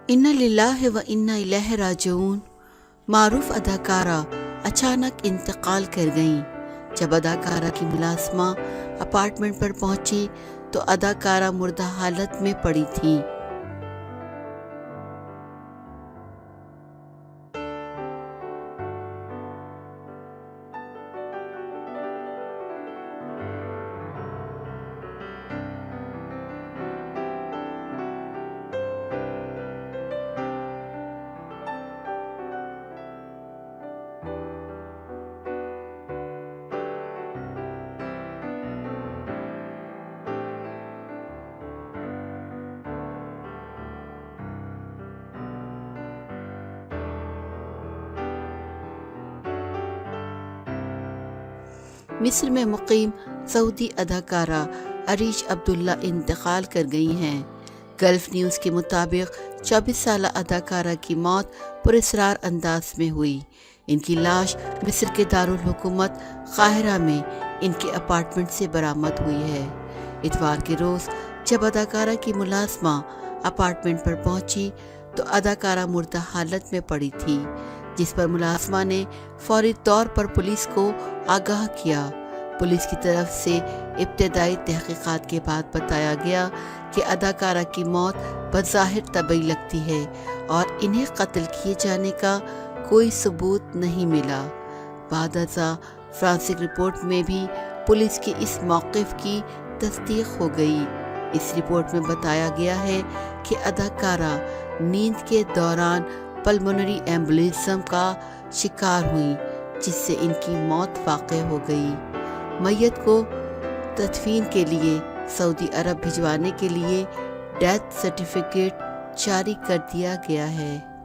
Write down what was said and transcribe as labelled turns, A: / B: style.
A: انا للہ و انا الیہ راجعون۔ معروف اداکارہ اچانک انتقال کر گئیں۔ جب اداکارہ کی ملازمہ اپارٹمنٹ پر پہنچی تو اداکارہ مردہ حالت میں پڑی تھیں۔ مصر میں مقیم سعودی اداکارہ عریش عبداللہ انتقال کر گئی ہیں۔ گلف نیوز کے مطابق 24 سالہ اداکارہ کی موت پراسرار انداز میں ہوئی۔ ان کی لاش مصر کے دارالحکومت قاہرہ میں ان کے اپارٹمنٹ سے برآمد ہوئی ہے۔ اتوار کے روز جب اداکارہ کی ملازمہ اپارٹمنٹ پر پہنچی تو اداکارہ مردہ حالت میں پڑی تھی، جس پر ملازمہ نے فوری طور پر پولیس کو آگاہ کیا۔ پولیس کی طرف سے ابتدائی تحقیقات کے بعد بتایا گیا کہ اداکارہ کی موت بظاہر طبیعی لگتی ہے اور انہیں قتل کیے جانے کا کوئی ثبوت نہیں ملا۔ بعد ازاں فرانسک رپورٹ میں بھی پولیس کے اس موقف کی تصدیق ہو گئی۔ اس رپورٹ میں بتایا گیا ہے کہ اداکارہ نیند کے دوران پلمونری ایمبولزم کا شکار ہوئیں، جس سے ان کی موت واقع ہو گئی۔ میت کو تدفین کے لیے سعودی عرب بھجوانے کے لیے ڈیتھ سرٹیفکیٹ جاری کر دیا گیا ہے۔